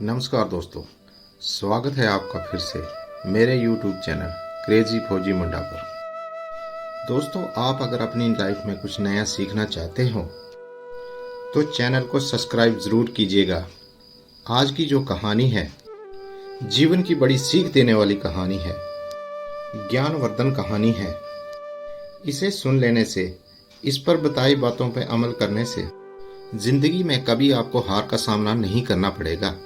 नमस्कार दोस्तों, स्वागत है आपका फिर से मेरे YouTube चैनल क्रेजी फौजी मुंडा पर। दोस्तों, आप अगर अपनी लाइफ में कुछ नया सीखना चाहते हो तो चैनल को सब्सक्राइब ज़रूर कीजिएगा। आज की जो कहानी है जीवन की बड़ी सीख देने वाली कहानी है, ज्ञानवर्धन कहानी है। इसे सुन लेने से, इस पर बताई बातों पर अमल करने से जिंदगी में कभी आपको हार का सामना नहीं करना पड़ेगा,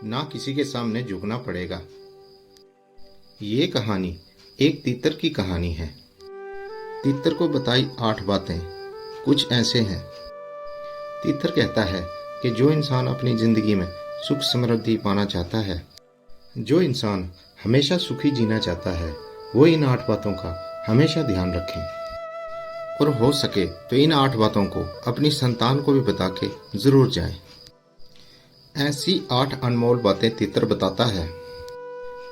ना किसी के सामने झुकना पड़ेगा। ये कहानी एक तीतर की कहानी है। तीतर को बताई 8 बातें कुछ ऐसे हैं। तीतर कहता है कि जो इंसान अपनी जिंदगी में सुख समृद्धि पाना चाहता है, जो इंसान हमेशा सुखी जीना चाहता है, वो इन 8 बातों का हमेशा ध्यान रखें और हो सके तो इन 8 बातों को अपनी संतान को भी बता के जरूर जाएं। ऐसी 8 अनमोल बातें तीतर बताता है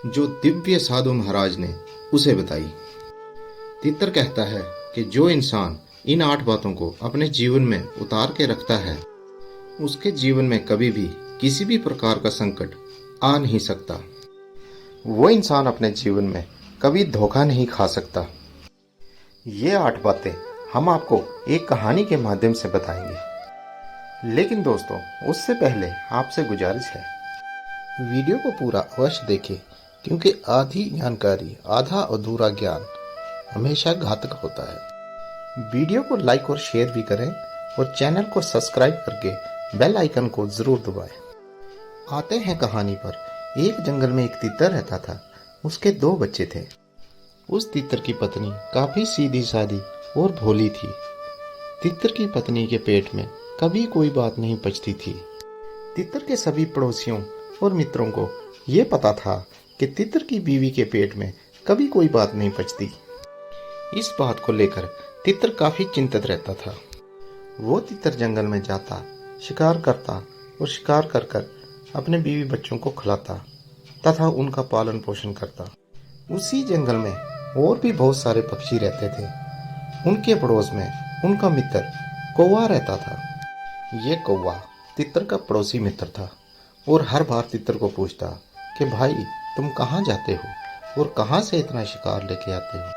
जो दिव्य साधु महाराज ने उसे बताई। तीतर कहता है कि जो इंसान इन 8 बातों को अपने जीवन में उतार के रखता है, उसके जीवन में कभी भी किसी भी प्रकार का संकट आ नहीं सकता। वो इंसान अपने जीवन में कभी धोखा नहीं खा सकता। ये 8 बातें हम आपको एक कहानी के माध्यम से बताएंगे। लेकिन दोस्तों, उससे पहले आपसे गुजारिश है, वीडियो को पूरा अवश्य देखें, क्योंकि आधी जानकारी आधा अधूरा ज्ञान हमेशा घातक होता है। वीडियो को लाइक और शेयर भी करें और चैनल को सब्सक्राइब करके बेल आइकन को जरूर दबाएं। आते हैं कहानी पर। एक जंगल में एक तीतर रहता था। उसके 2 बच्चे थे। उस तीतर की पत्नी काफी सीधी सादी और भोली थी। तीतर की पत्नी के पेट में कभी कोई बात नहीं पचती थी। तीतर के सभी पड़ोसियों और मित्रों को ये पता था कि तीतर की बीवी के पेट में कभी कोई बात नहीं पचती। इस बात को लेकर तीतर काफी चिंतित रहता था। वो तीतर जंगल में जाता, शिकार करता और शिकार कर कर अपने बीवी बच्चों को खिलाता तथा उनका पालन पोषण करता। उसी जंगल में और भी बहुत सारे पक्षी रहते थे। उनके पड़ोस में उनका मित्र कौवा रहता था। ये कौवा तीतर का पड़ोसी मित्र था और हर बार तीतर को पूछता कि भाई, तुम कहाँ जाते हो और कहाँ से इतना शिकार लेके आते हो?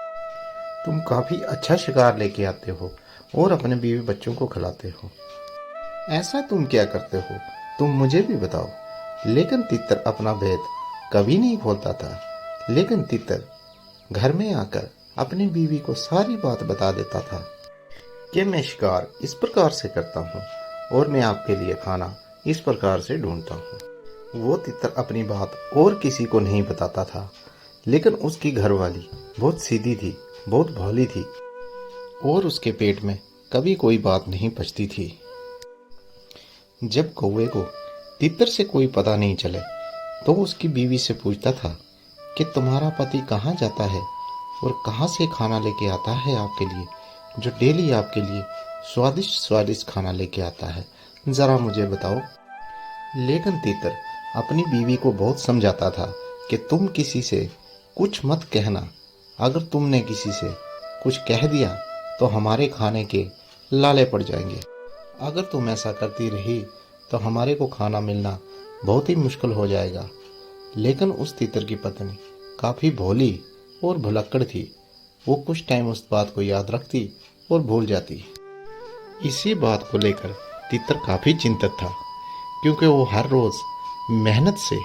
तुम काफी अच्छा शिकार लेके आते हो और अपने बीवी बच्चों को खिलाते हो। ऐसा तुम क्या करते हो? तुम मुझे भी बताओ। लेकिन तीतर अपना भेद कभी नहीं खोलता था। लेकिन तीतर घर में आकर अपनी बीवी को सारी बात बता देता था कि मैं शिकार इस प्रकार से करता हूँ और मैं आपके लिए खाना इस प्रकार से ढूंढता हूँ। वो तीतर अपनी बात और किसी को नहीं बताता था, लेकिन उसकी घरवाली बहुत सीधी थी, बहुत भोली थी और उसके पेट में कभी कोई बात नहीं पचती थी। जब कौवे को तीतर से कोई पता नहीं चले तो उसकी बीवी से पूछता था कि तुम्हारा पति कहाँ जाता है और कहाँ से खाना लेके आता है आपके लिए, जो डेली आपके लिए स्वादिष्ट स्वादिष्ट खाना लेके आता है, जरा मुझे बताओ। लेकिन तीतर अपनी बीवी को बहुत समझाता था कि तुम किसी से कुछ मत कहना। अगर तुमने किसी से कुछ कह दिया तो हमारे खाने के लाले पड़ जाएंगे। अगर तुम ऐसा करती रही तो हमारे को खाना मिलना बहुत ही मुश्किल हो जाएगा। लेकिन उस तीतर की पत्नी काफी भोली और भुलक्कड़ थी। वो कुछ टाइम उस बात को याद रखती और भूल जाती। इसी बात को लेकर तीतर काफी चिंतित था, क्योंकि वो हर रोज मेहनत से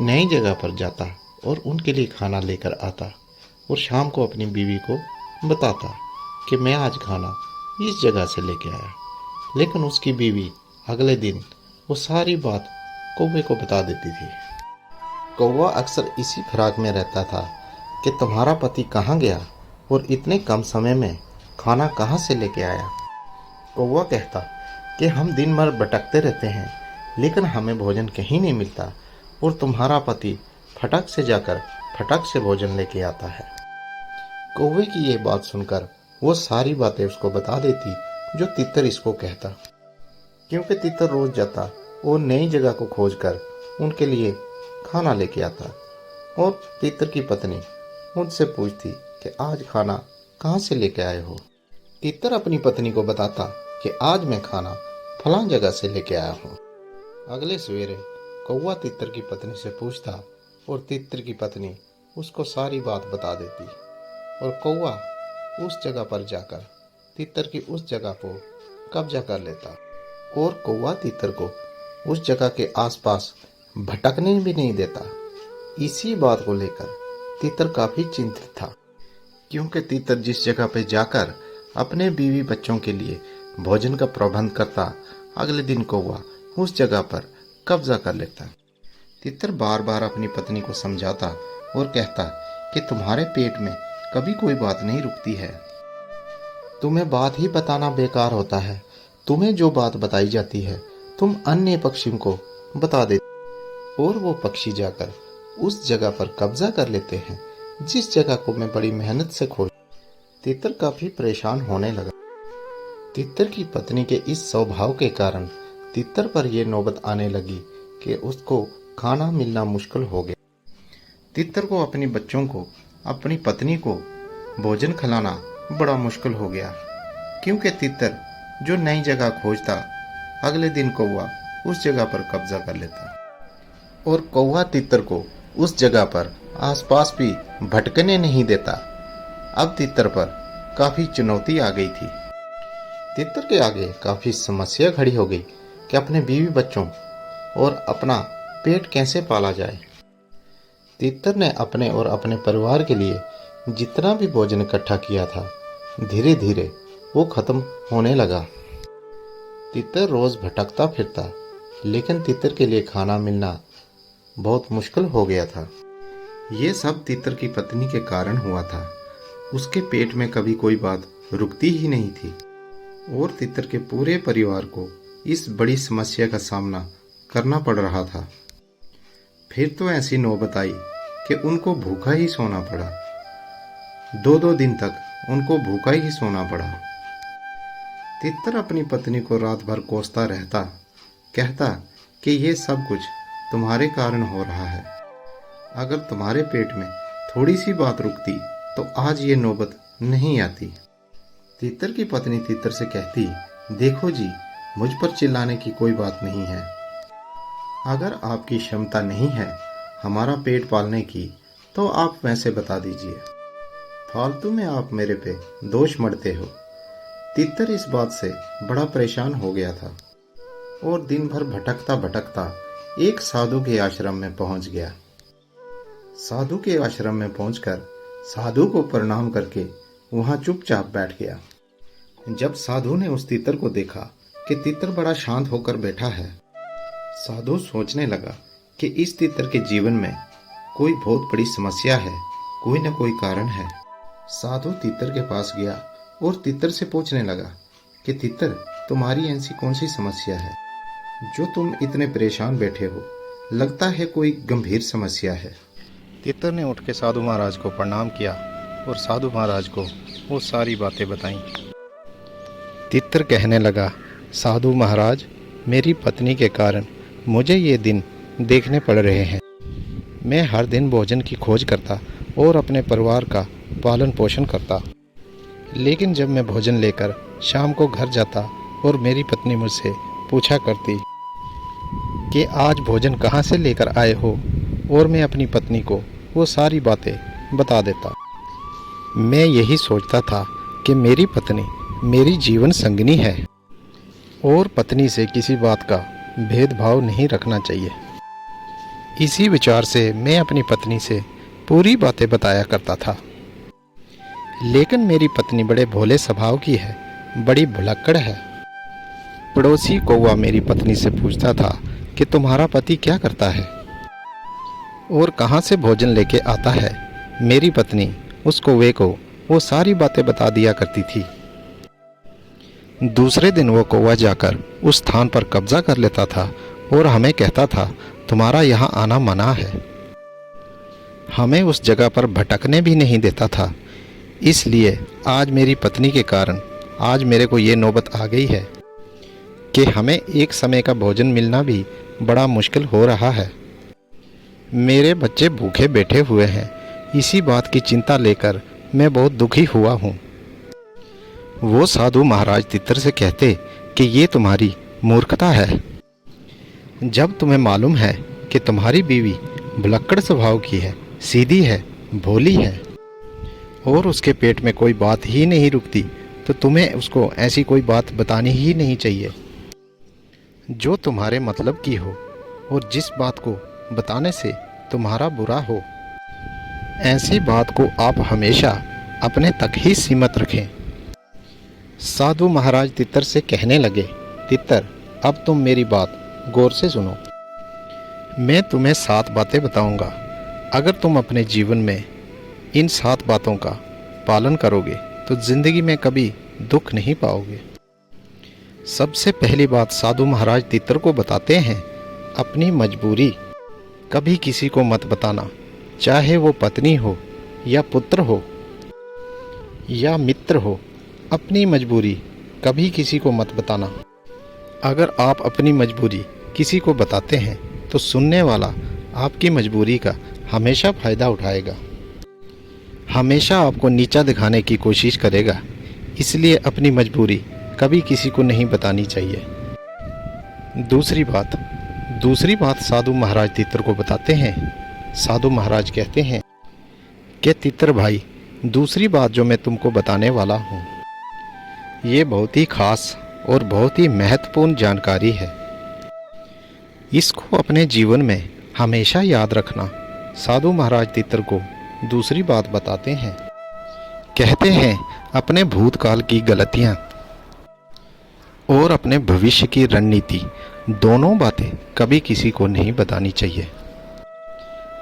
नई जगह पर जाता और उनके लिए खाना लेकर आता और शाम को अपनी बीवी को बताता कि मैं आज खाना इस जगह से लेके आया। लेकिन उसकी बीवी अगले दिन वो सारी बात कौवे को बता देती थी। कौवा अक्सर इसी फिराक में रहता था कि तुम्हारा पति कहाँ गया और इतने कम समय में खाना कहाँ से लेके आया। कौवा कहता कि हम दिन भर भटकते रहते हैं, लेकिन हमें भोजन कहीं नहीं मिलता और तुम्हारा पति फटक से जाकर फटक से भोजन लेके आता है। कौवे की ये बात सुनकर वो सारी बातें उसको बता देती जो तीतर इसको कहता, क्योंकि तीतर रोज जाता और नई जगह को खोजकर उनके लिए खाना लेके आता और तीतर की पत्नी उनसे पूछती कि आज खाना कहाँ से लेके आए हो। तीतर अपनी पत्नी को बताता कि आज मैं खाना फलां जगह से लेके आया हूँ। अगले सवेरे कौवा तितर की पत्नी से पूछता और तितर की पत्नी उसको सारी बात बता देती और कौवा उस जगह पर जाकर तितर की उस जगह को कब्जा कर लेता और कौवा तितर को उस जगह के आसपास भटकने भी नहीं देता। इसी बात को लेकर तितर काफी चिंतित था, क्योंकि तितर जिस जगह पर जाकर अपने बीवी बच्चों के लिए भोजन का प्रबंध करता, अगले दिन कौवा उस जगह पर कब्जा कर लेता। तितर बार बार अपनी पत्नी को समझाता और कहता कि तुम्हारे पेट में कभी कोई बात नहीं रुकती है, तुम्हें बात ही बताना बेकार होता है। तुम्हें जो बात बताई जाती है तुम अन्य पक्षियों को बता देते और वो पक्षी जाकर उस जगह पर कब्जा कर लेते हैं जिस जगह को मैं बड़ी मेहनत से खोज। तितर काफी परेशान होने लगा। तितर की पत्नी के इस स्वभाव के कारण तितर पर यह नौबत आने लगी कि उसको खाना मिलना मुश्किल हो गया। तितर को अपने बच्चों को, अपनी पत्नी को भोजन खिलाना बड़ा मुश्किल हो गया, क्योंकि तितर जो नई जगह खोजता, अगले दिन कौवा उस जगह पर कब्जा कर लेता और कौवा तितर को उस जगह पर आसपास भी भटकने नहीं देता। अब तितर पर काफी चुनौती आ गई थी। तितर के आगे काफी समस्या खड़ी हो गई कि अपने बीवी बच्चों और अपना पेट कैसे पाला जाए। तितर ने अपने और अपने परिवार के लिए जितना भी भोजन इकट्ठा किया था, धीरे धीरे वो खत्म होने लगा। तितर रोज भटकता फिरता, लेकिन तितर के लिए खाना मिलना बहुत मुश्किल हो गया था। ये सब तितर की पत्नी के कारण हुआ था। उसके पेट में कभी कोई बात रुकती ही नहीं थी और तितर के पूरे परिवार को इस बड़ी समस्या का सामना करना पड़ रहा था। फिर तो ऐसी नौबत आई कि उनको भूखा ही सोना पड़ा। 2-2 दिन तक उनको भूखा ही सोना पड़ा। तितर अपनी पत्नी को रात भर कोसता रहता, कहता कि ये सब कुछ तुम्हारे कारण हो रहा है। अगर तुम्हारे पेट में थोड़ी सी बात रुकती तो आज ये नौबत नहीं आती। तितर की पत्नी तितर से कहती, देखो जी, मुझ पर चिल्लाने की कोई बात नहीं है। अगर आपकी क्षमता नहीं है हमारा पेट पालने की तो आप वैसे बता दीजिए, फालतू में आप मेरे पे दोष मढ़ते हो। तितर इस बात से बड़ा परेशान हो गया था और दिन भर भटकता भटकता एक साधु के आश्रम में पहुंच गया। साधु के आश्रम में पहुंचकर साधु को प्रणाम करके वहां चुपचाप बैठ गया। जब साधु ने उस तितर को देखा कि तितर बड़ा शांत होकर बैठा है, साधु सोचने लगा कि इस तितर के जीवन में कोई बहुत बड़ी समस्या है, कोई न कोई कारण है। साधु तितर के पास गया और तितर से पूछने लगा कि तितर, तुम्हारी ऐसी कौन सी समस्या है जो तुम इतने परेशान बैठे हो? लगता है कोई गंभीर समस्या है। तितर ने उठ के साधु महाराज को प्रणाम किया और साधु महाराज को वो सारी बातें बताईं। तितर कहने लगा, साधु महाराज, मेरी पत्नी के कारण मुझे ये दिन देखने पड़ रहे हैं। मैं हर दिन भोजन की खोज करता और अपने परिवार का पालन पोषण करता, लेकिन जब मैं भोजन लेकर शाम को घर जाता और मेरी पत्नी मुझसे पूछा करती कि आज भोजन कहाँ से लेकर आए हो, और मैं अपनी पत्नी को वो सारी बातें बता देता। मैं यही सोचता था कि मेरी पत्नी मेरी जीवन संगिनी है और पत्नी से किसी बात का भेदभाव नहीं रखना चाहिए। इसी विचार से मैं अपनी पत्नी से पूरी बातें बताया करता था। लेकिन मेरी पत्नी बड़े भोले स्वभाव की है, बड़ी भुलक्कड़ है। पड़ोसी कौवा मेरी पत्नी से पूछता था कि तुम्हारा पति क्या करता है और कहाँ से भोजन लेके आता है। मेरी पत्नी उस कौवे को वो सारी बातें बता दिया करती थी। दूसरे दिन वो कौवा जाकर उस स्थान पर कब्जा कर लेता था और हमें कहता था, तुम्हारा यहाँ आना मना है। हमें उस जगह पर भटकने भी नहीं देता था। इसलिए आज मेरी पत्नी के कारण आज मेरे को ये नौबत आ गई है कि हमें एक समय का भोजन मिलना भी बड़ा मुश्किल हो रहा है। मेरे बच्चे भूखे बैठे हुए हैं। इसी बात की चिंता लेकर मैं बहुत दुखी हुआ हूँ। वो साधु महाराज तितर से कहते कि ये तुम्हारी मूर्खता है। जब तुम्हें मालूम है कि तुम्हारी बीवी भुलक्कड़ स्वभाव की है, सीधी है, भोली है और उसके पेट में कोई बात ही नहीं रुकती, तो तुम्हें उसको ऐसी कोई बात बतानी ही नहीं चाहिए जो तुम्हारे मतलब की हो और जिस बात को बताने से तुम्हारा बुरा हो। ऐसी बात को आप हमेशा अपने तक ही सीमित रखें। साधु महाराज तितर से कहने लगे, तितर, अब तुम मेरी बात गौर से सुनो। मैं तुम्हें 7 बातें बताऊंगा। अगर तुम अपने जीवन में इन 7 बातों का पालन करोगे तो जिंदगी में कभी दुख नहीं पाओगे। सबसे पहली बात साधु महाराज तितर को बताते हैं, अपनी मजबूरी कभी किसी को मत बताना, चाहे वो पत्नी हो या पुत्र हो या मित्र हो। अपनी मजबूरी कभी किसी को मत बताना। अगर आप अपनी मजबूरी किसी को बताते हैं तो सुनने वाला आपकी मजबूरी का हमेशा फ़ायदा उठाएगा, हमेशा आपको नीचा दिखाने की कोशिश करेगा। इसलिए अपनी मजबूरी कभी किसी को नहीं बतानी चाहिए। दूसरी बात साधु महाराज तितर को बताते हैं। साधु महाराज कहते हैं कि तितर भाई, दूसरी बात जो मैं तुमको बताने वाला हूँ, ये बहुत ही खास और बहुत ही महत्वपूर्ण जानकारी है। इसको अपने जीवन में हमेशा याद रखना। साधु महाराज तितर को दूसरी बात बताते हैं, कहते हैं अपने भूतकाल की गलतियाँ और अपने भविष्य की रणनीति, दोनों बातें कभी किसी को नहीं बतानी चाहिए।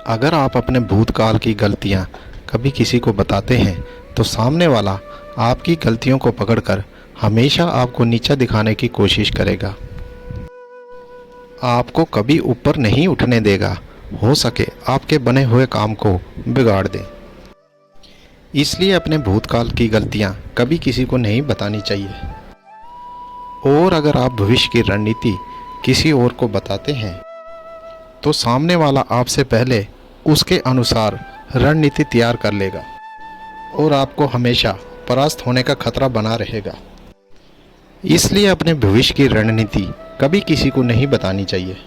अगर आप अपने भूतकाल की गलतियाँ कभी किसी को बताते हैं तो सामने वाला आपकी गलतियों को पकड़कर हमेशा आपको नीचा दिखाने की कोशिश करेगा, आपको कभी ऊपर नहीं उठने देगा, हो सके आपके बने हुए काम को बिगाड़ दे। इसलिए अपने भूतकाल की गलतियां कभी किसी को नहीं बतानी चाहिए। और अगर आप भविष्य की रणनीति किसी और को बताते हैं तो सामने वाला आपसे पहले उसके अनुसार रणनीति तैयार कर लेगा और आपको हमेशा परास्त होने का खतरा बना रहेगा। इसलिए अपने भविष्य की रणनीति कभी किसी को नहीं बतानी चाहिए।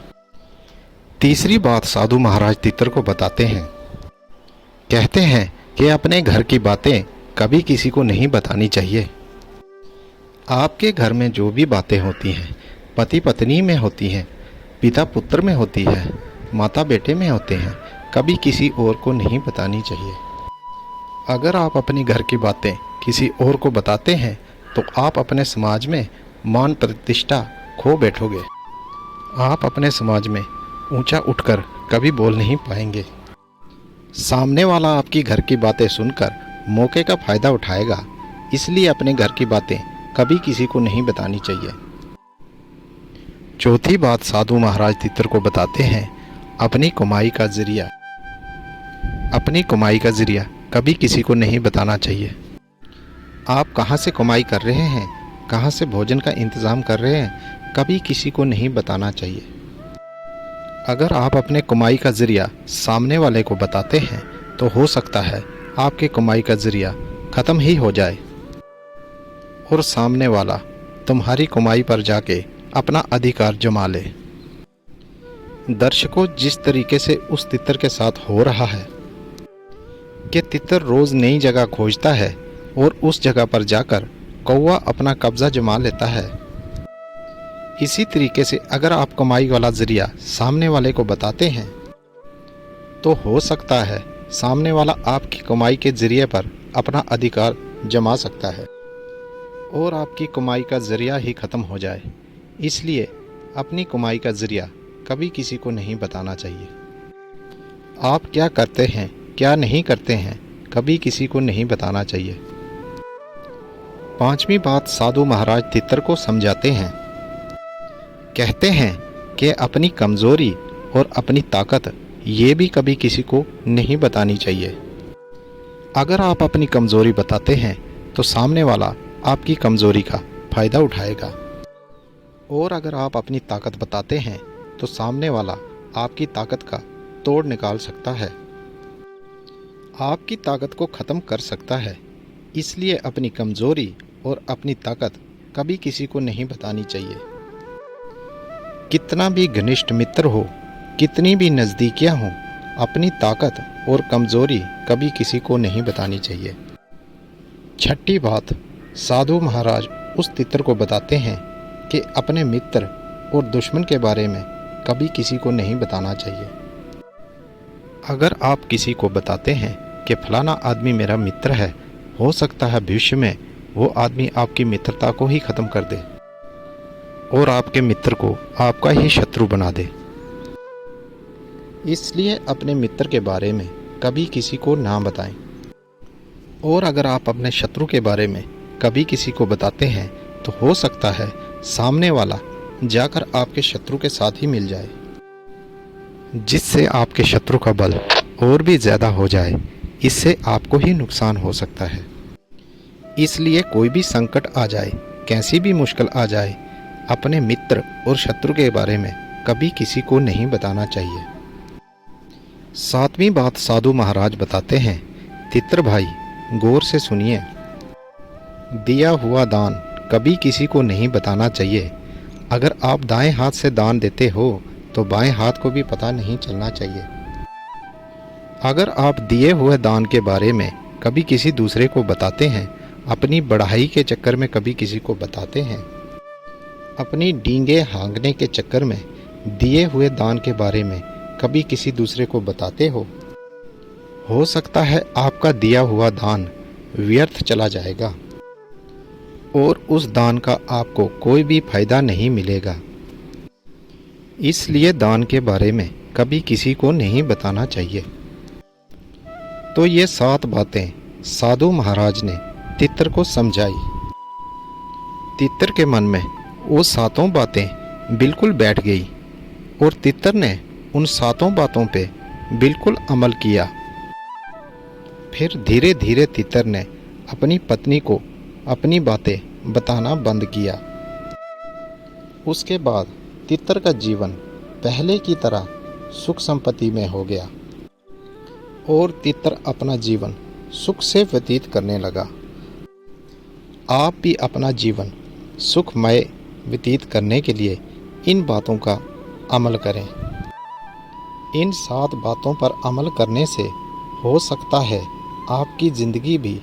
तीसरी बात साधु महाराज तितर को बताते हैं, कहते हैं कि अपने घर की बातें कभी किसी को नहीं बतानी चाहिए। आपके घर में जो भी बातें होती हैं, पति पत्नी में होती हैं, पिता पुत्र में होती है, माता बेटे में होते हैं, कभी किसी और को नहीं बतानी चाहिए। अगर आप अपनी घर की बातें किसी और को बताते हैं तो आप अपने समाज में मान प्रतिष्ठा खो बैठोगे। आप अपने समाज में ऊंचा उठकर कभी बोल नहीं पाएंगे। सामने वाला आपकी घर की बातें सुनकर मौके का फ़ायदा उठाएगा। इसलिए अपने घर की बातें कभी किसी को नहीं बतानी चाहिए। चौथी बात साधु महाराज तितर को बताते हैं, अपनी कमाई का जरिया कभी किसी को नहीं बताना चाहिए। आप कहाँ से कमाई कर रहे हैं, कहाँ से भोजन का इंतज़ाम कर रहे हैं, कभी किसी को नहीं बताना चाहिए। अगर आप अपने कमाई का जरिया सामने वाले को बताते हैं तो हो सकता है आपके कमाई का जरिया ख़त्म ही हो जाए और सामने वाला तुम्हारी कमाई पर जाके अपना अधिकार जमा ले। दर्शकों, जिस तरीके से उस तितर के साथ हो रहा है कि तितर रोज़ नई जगह खोजता है और उस जगह पर जाकर कौवा अपना कब्ज़ा जमा लेता है, इसी तरीके से अगर आप कमाई वाला जरिया सामने वाले को बताते हैं तो हो सकता है सामने वाला आपकी कमाई के जरिए पर अपना अधिकार जमा सकता है और आपकी कमाई का जरिया ही ख़त्म हो जाए। इसलिए अपनी कमाई का जरिया कभी किसी को नहीं बताना चाहिए। आप क्या करते हैं, क्या नहीं करते हैं, कभी किसी को नहीं बताना चाहिए। पांचवी बात साधु महाराज तितर को समझाते हैं, कहते हैं कि अपनी कमज़ोरी और अपनी ताकत ये भी कभी किसी को नहीं बतानी चाहिए। अगर आप अपनी कमज़ोरी बताते हैं तो सामने वाला आपकी कमज़ोरी का फ़ायदा उठाएगा और अगर आप अपनी ताकत बताते हैं तो सामने वाला आपकी ताकत का तोड़ निकाल सकता है, आपकी ताकत को ख़त्म कर सकता है। इसलिए अपनी कमज़ोरी और अपनी ताकत कभी किसी को नहीं बतानी चाहिए। कितना भी घनिष्ठ मित्र हो, कितनी भी नज़दीकियाँ हों, अपनी ताकत और कमज़ोरी कभी किसी को नहीं बतानी चाहिए। छठी बात, साधु महाराज उस तितर को बताते हैं कि अपने मित्र और दुश्मन के बारे में कभी किसी को नहीं बताना चाहिए। अगर आप किसी को बताते हैं कि फलाना आदमी मेरा मित्र है, हो सकता है भविष्य में वो आदमी आपकी मित्रता को ही ख़त्म कर दे और आपके मित्र को आपका ही शत्रु बना दे। इसलिए अपने मित्र के बारे में कभी किसी को ना बताएं। और अगर आप अपने शत्रु के बारे में कभी किसी को बताते हैं तो हो सकता है सामने वाला जाकर आपके शत्रु के साथ ही मिल जाए, जिससे आपके शत्रु का बल और भी ज़्यादा हो जाए। इससे आपको ही नुकसान हो सकता है। इसलिए कोई भी संकट आ जाए, कैसी भी मुश्किल आ जाए, अपने मित्र और शत्रु के बारे में कभी किसी को नहीं बताना चाहिए। सातवीं बात साधु महाराज बताते हैं, तितर भाई गौर से सुनिए, दिया हुआ दान कभी किसी को नहीं बताना चाहिए। अगर आप दाएं हाथ से दान देते हो तो बाएं हाथ को भी पता नहीं चलना चाहिए। अगर आप दिए हुए दान के बारे में कभी किसी दूसरे को बताते हैं, अपनी बढ़ाई के चक्कर में कभी किसी को बताते हैं, अपनी डींगे हाँकने के चक्कर में दिए हुए दान के बारे में कभी किसी दूसरे को बताते हो सकता है आपका दिया हुआ दान व्यर्थ चला जाएगा और उस दान का आपको कोई भी फायदा नहीं मिलेगा। इसलिए दान के बारे में कभी किसी को नहीं बताना चाहिए। तो ये 7 बातें साधु महाराज ने तितर को समझाई। तितर के मन में वो 7 बातें बिल्कुल बैठ गई और तितर ने उन 7 बातों पे बिल्कुल अमल किया। फिर धीरे धीरे तितर ने अपनी पत्नी को अपनी बातें बताना बंद किया। उसके बाद तितर का जीवन पहले की तरह सुख संपत्ति में हो गया और तितर अपना जीवन सुख से व्यतीत करने लगा। आप भी अपना जीवन सुखमय व्यतीत करने के लिए इन बातों का अमल करें। इन 7 बातों पर अमल करने से हो सकता है आपकी ज़िंदगी भी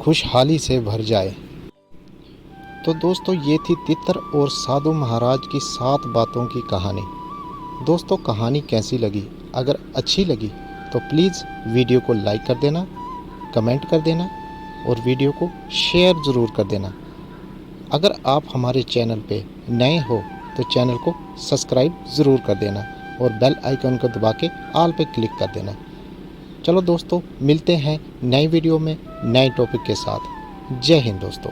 खुशहाली से भर जाए। तो दोस्तों, ये थी तितर और साधु महाराज की 7 बातों की कहानी। दोस्तों, कहानी कैसी लगी? अगर अच्छी लगी तो प्लीज़ वीडियो को लाइक कर देना, कमेंट कर देना और वीडियो को शेयर ज़रूर कर देना। अगर आप हमारे चैनल पे नए हो तो चैनल को सब्सक्राइब ज़रूर कर देना और बेल आइकन को दबा के ऑल पे क्लिक कर देना। चलो दोस्तों, मिलते हैं नई वीडियो में नए टॉपिक के साथ। जय हिंद दोस्तों।